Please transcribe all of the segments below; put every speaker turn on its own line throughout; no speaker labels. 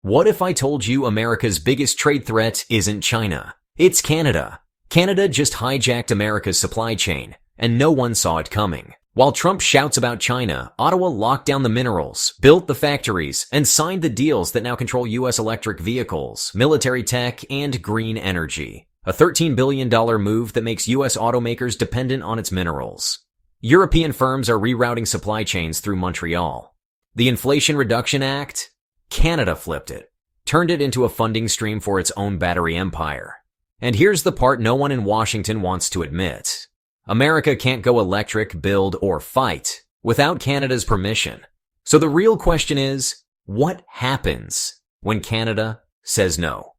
What if I told you America's biggest trade threat isn't China? It's Canada. Canada just hijacked America's supply chain, and no one saw it coming. While Trump shouts about China, Ottawa locked down the minerals, built the factories, and signed the deals that now control U.S. electric vehicles, military tech, and green energy. A $13 billion move that makes U.S. automakers dependent on its minerals. European firms are rerouting supply chains through Montreal. The Inflation Reduction Act? Canada flipped it, turned it into a funding stream for its own battery empire. And here's the part no one in Washington wants to admit. America can't go electric, build, or fight without Canada's permission. So the real question is, what happens when Canada says no?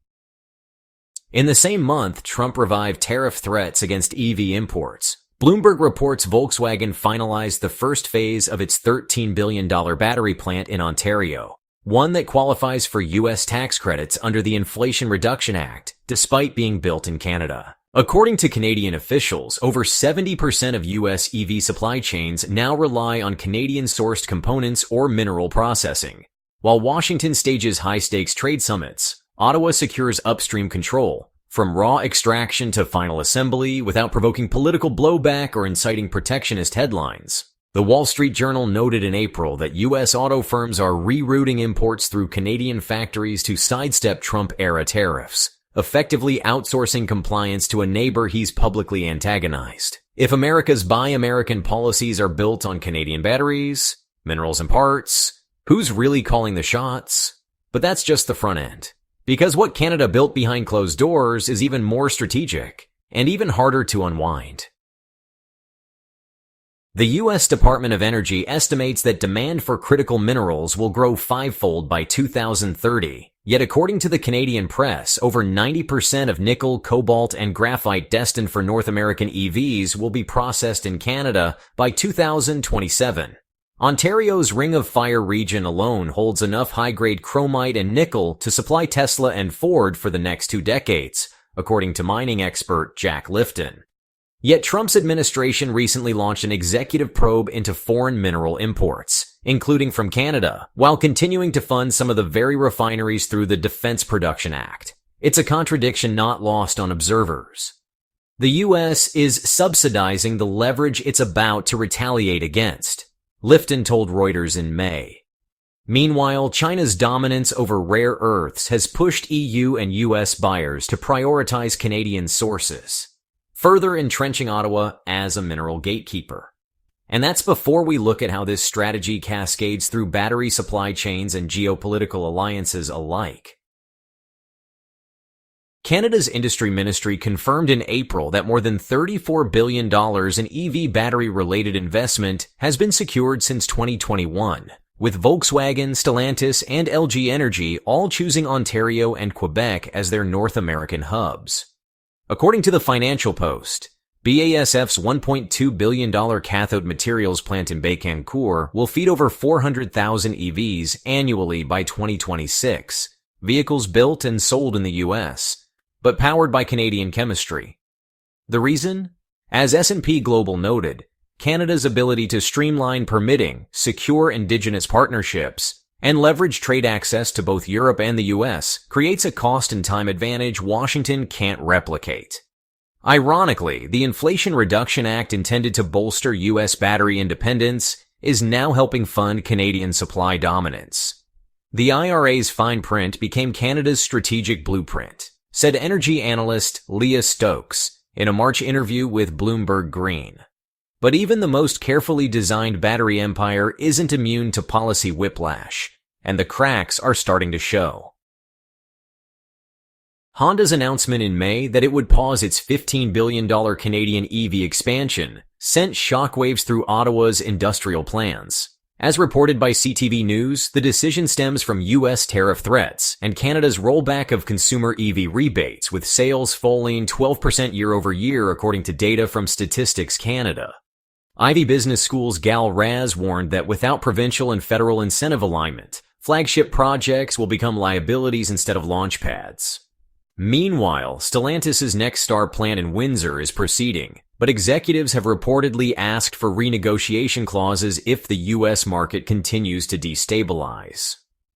In the same month, Trump revived tariff threats against EV imports. Bloomberg reports Volkswagen finalized the first phase of its $13 billion battery plant in Ontario, one that qualifies for U.S. tax credits under the Inflation Reduction Act, despite being built in Canada. According to Canadian officials, over 70% of U.S. EV supply chains now rely on Canadian-sourced components or mineral processing. While Washington stages high-stakes trade summits, Ottawa secures upstream control, from raw extraction to final assembly, without provoking political blowback or inciting protectionist headlines. The Wall Street Journal noted in April that U.S. auto firms are rerouting imports through Canadian factories to sidestep Trump-era tariffs, effectively outsourcing compliance to a neighbor he's publicly antagonized. If America's Buy American policies are built on Canadian batteries, minerals and parts, who's really calling the shots? But that's just the front end. Because what Canada built behind closed doors is even more strategic, and even harder to unwind. The U.S. Department of Energy estimates that demand for critical minerals will grow fivefold by 2030. Yet according to the Canadian press, over 90% of nickel, cobalt, and graphite destined for North American EVs will be processed in Canada by 2027. Ontario's Ring of Fire region alone holds enough high-grade chromite and nickel to supply Tesla and Ford for the next 2 decades, according to mining expert Jack Lifton. Yet Trump's administration recently launched an executive probe into foreign mineral imports, including from Canada, while continuing to fund some of the very refineries through the Defense Production Act. It's a contradiction not lost on observers. The U.S. is subsidizing the leverage it's about to retaliate against, Lifton told Reuters in May. Meanwhile, China's dominance over rare earths has pushed EU and U.S. buyers to prioritize Canadian sources, further entrenching Ottawa as a mineral gatekeeper. And that's before we look at how this strategy cascades through battery supply chains and geopolitical alliances alike. Canada's industry ministry confirmed in April that more than $34 billion in EV battery-related investment has been secured since 2021, with Volkswagen, Stellantis, and LG Energy all choosing Ontario and Quebec as their North American hubs. According to the Financial Post, BASF's $1.2 billion cathode materials plant in Bécancour will feed over 400,000 EVs annually by 2026, vehicles built and sold in the U.S., but powered by Canadian chemistry. The reason? As S&P Global noted, Canada's ability to streamline permitting, secure indigenous partnerships, and leverage trade access to both Europe and the U.S. creates a cost and time advantage Washington can't replicate. Ironically, the Inflation Reduction Act intended to bolster U.S. battery independence is now helping fund Canadian supply dominance. The IRA's fine print became Canada's strategic blueprint, said energy analyst Leah Stokes in a March interview with Bloomberg Green. But even the most carefully designed battery empire isn't immune to policy whiplash, and the cracks are starting to show. Honda's announcement in May that it would pause its $15 billion Canadian EV expansion sent shockwaves through Ottawa's industrial plans. As reported by CTV News, the decision stems from U.S. tariff threats and Canada's rollback of consumer EV rebates, with sales falling 12% year-over-year according to data from Statistics Canada. Ivy Business School's Gal Raz warned that without provincial and federal incentive alignment, flagship projects will become liabilities instead of launch pads. Meanwhile, Stellantis' Nexstar plant in Windsor is proceeding, but executives have reportedly asked for renegotiation clauses if the U.S. market continues to destabilize.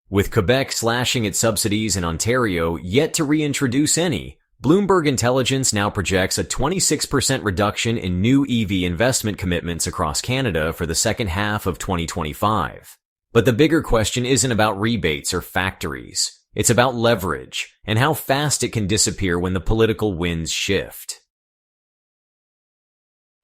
With Quebec slashing its subsidies and Ontario yet to reintroduce any, Bloomberg Intelligence now projects a 26% reduction in new EV investment commitments across Canada for the second half of 2025. But the bigger question isn't about rebates or factories. It's about leverage and how fast it can disappear when the political winds shift.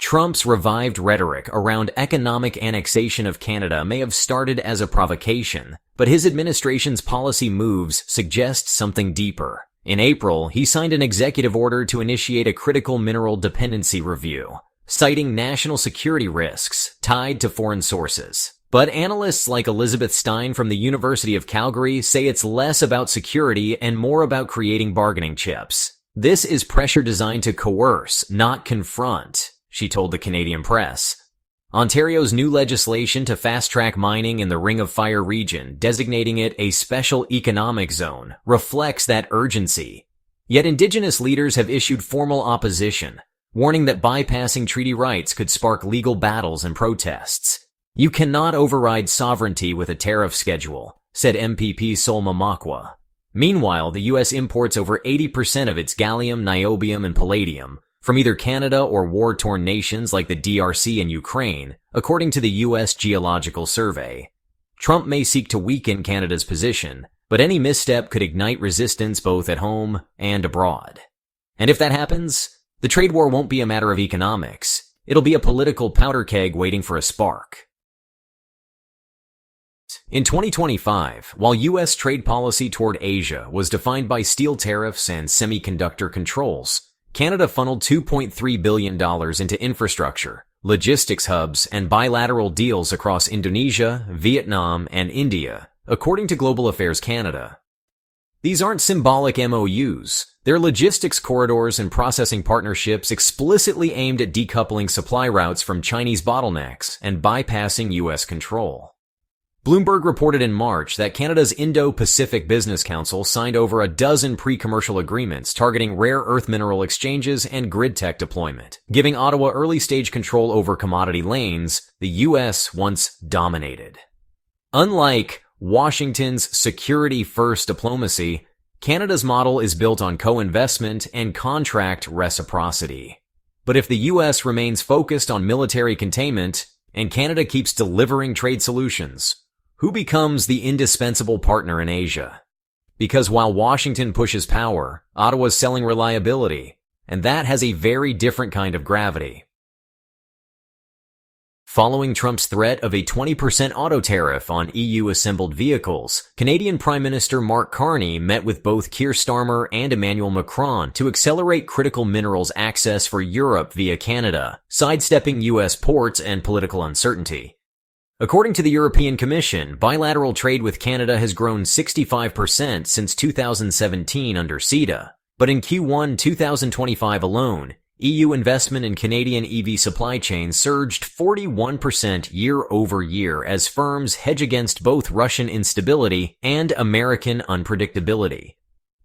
Trump's revived rhetoric around economic annexation of Canada may have started as a provocation, but his administration's policy moves suggest something deeper. In April, he signed an executive order to initiate a critical mineral dependency review, citing national security risks tied to foreign sources. But analysts like Elizabeth Stein from the University of Calgary say it's less about security and more about creating bargaining chips. This is pressure designed to coerce, not confront, she told the Canadian press. Ontario's new legislation to fast-track mining in the Ring of Fire region, designating it a special economic zone, reflects that urgency. Yet Indigenous leaders have issued formal opposition, warning that bypassing treaty rights could spark legal battles and protests. You cannot override sovereignty with a tariff schedule, said MPP Solma Makwa. Meanwhile, the U.S. imports over 80% of its gallium, niobium, and palladium from either Canada or war-torn nations like the DRC and Ukraine, according to the U.S. Geological Survey. Trump may seek to weaken Canada's position, but any misstep could ignite resistance both at home and abroad. And if that happens, the trade war won't be a matter of economics. It'll be a political powder keg waiting for a spark. In 2025, while U.S. trade policy toward Asia was defined by steel tariffs and semiconductor controls, Canada funneled $2.3 billion into infrastructure, logistics hubs, and bilateral deals across Indonesia, Vietnam, and India, according to Global Affairs Canada. These aren't symbolic MOUs. They're logistics corridors and processing partnerships explicitly aimed at decoupling supply routes from Chinese bottlenecks and bypassing U.S. control. Bloomberg reported in March that Canada's Indo-Pacific Business Council signed over a dozen pre-commercial agreements targeting rare earth mineral exchanges and grid tech deployment, giving Ottawa early-stage control over commodity lanes the U.S. once dominated. Unlike Washington's security-first diplomacy, Canada's model is built on co-investment and contract reciprocity. But if the U.S. remains focused on military containment and Canada keeps delivering trade solutions, who becomes the indispensable partner in Asia? Because while Washington pushes power, Ottawa's selling reliability, and that has a very different kind of gravity. Following Trump's threat of a 20% auto tariff on EU-assembled vehicles, Canadian Prime Minister Mark Carney met with both Keir Starmer and Emmanuel Macron to accelerate critical minerals access for Europe via Canada, sidestepping U.S. ports and political uncertainty. According to the European Commission, bilateral trade with Canada has grown 65% since 2017 under CETA, but in Q1 2025 alone, EU investment in Canadian EV supply chains surged 41% year-over-year as firms hedge against both Russian instability and American unpredictability.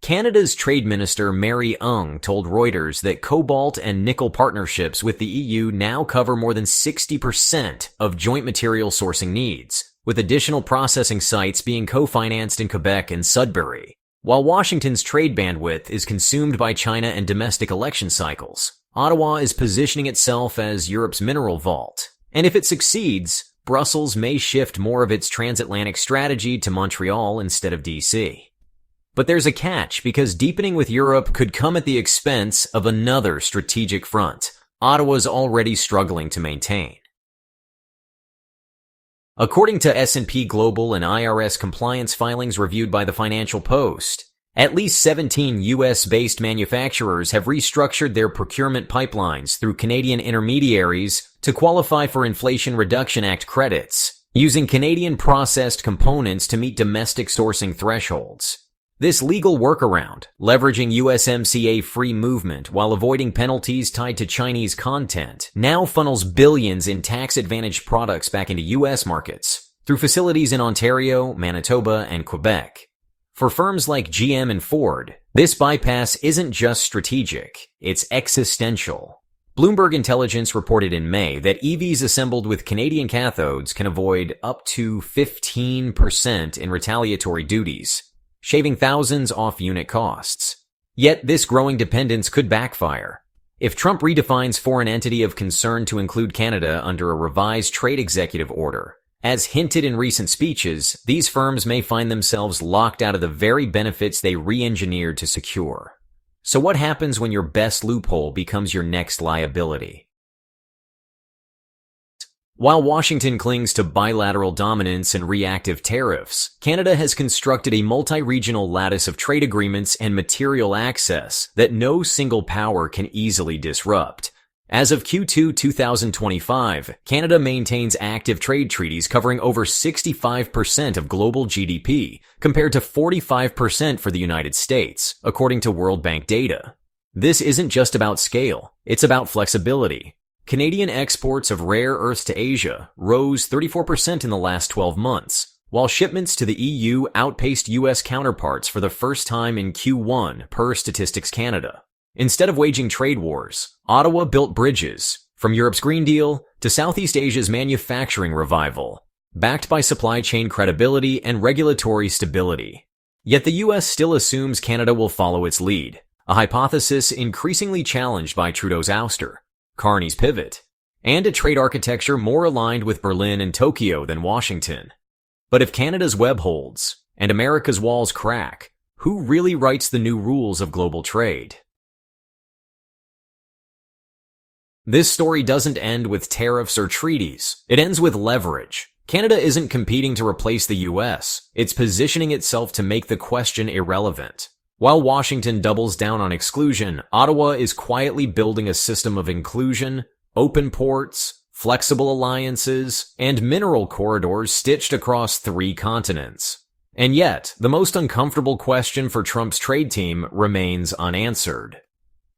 Canada's Trade Minister Mary Ung told Reuters that cobalt and nickel partnerships with the EU now cover more than 60% of joint material sourcing needs, with additional processing sites being co-financed in Quebec and Sudbury. While Washington's trade bandwidth is consumed by China and domestic election cycles, Ottawa is positioning itself as Europe's mineral vault. And if it succeeds, Brussels may shift more of its transatlantic strategy to Montreal instead of D.C. But there's a catch, because deepening with Europe could come at the expense of another strategic front Ottawa's already struggling to maintain. According to S&P Global and IRS compliance filings reviewed by the Financial Post, at least 17 U.S.-based manufacturers have restructured their procurement pipelines through Canadian intermediaries to qualify for Inflation Reduction Act credits, using Canadian processed components to meet domestic sourcing thresholds. This legal workaround, leveraging USMCA free movement while avoiding penalties tied to Chinese content, now funnels billions in tax-advantaged products back into U.S. markets through facilities in Ontario, Manitoba, and Quebec. For firms like GM and Ford, this bypass isn't just strategic, it's existential. Bloomberg Intelligence reported in May that EVs assembled with Canadian cathodes can avoid up to 15% in retaliatory duties, shaving thousands off unit costs. Yet this growing dependence could backfire. If Trump redefines foreign entity of concern to include Canada under a revised trade executive order, as hinted in recent speeches, these firms may find themselves locked out of the very benefits they re-engineered to secure. So what happens when your best loophole becomes your next liability? While Washington clings to bilateral dominance and reactive tariffs, Canada has constructed a multi-regional lattice of trade agreements and material access that no single power can easily disrupt. As of Q2 2025, Canada maintains active trade treaties covering over 65% of global GDP, compared to 45% for the United States, according to World Bank data. This isn't just about scale, it's about flexibility. Canadian exports of rare earths to Asia rose 34% in the last 12 months, while shipments to the EU outpaced US counterparts for the first time in Q1 per Statistics Canada. Instead of waging trade wars, Ottawa built bridges, from Europe's Green Deal to Southeast Asia's manufacturing revival, backed by supply chain credibility and regulatory stability. Yet the US still assumes Canada will follow its lead, a hypothesis increasingly challenged by Trudeau's ouster, Carney's pivot, and a trade architecture more aligned with Berlin and Tokyo than Washington. But if Canada's web holds, and America's walls crack, who really writes the new rules of global trade? This story doesn't end with tariffs or treaties. It ends with leverage. Canada isn't competing to replace the US. It's positioning itself to make the question irrelevant. While Washington doubles down on exclusion, Ottawa is quietly building a system of inclusion, open ports, flexible alliances, and mineral corridors stitched across 3 continents. And yet, the most uncomfortable question for Trump's trade team remains unanswered.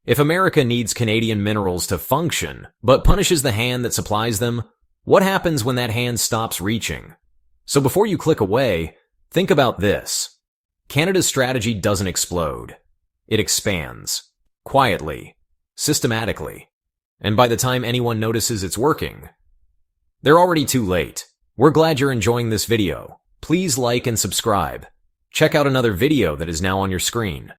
If America needs Canadian minerals to function, but punishes the hand that supplies them, what happens when that hand stops reaching? So before you click away, think about this. Canada's strategy doesn't explode. It expands. Quietly. Systematically. And by the time anyone notices it's working, they're already too late. We're glad you're enjoying this video. Please like and subscribe. Check out another video that is now on your screen.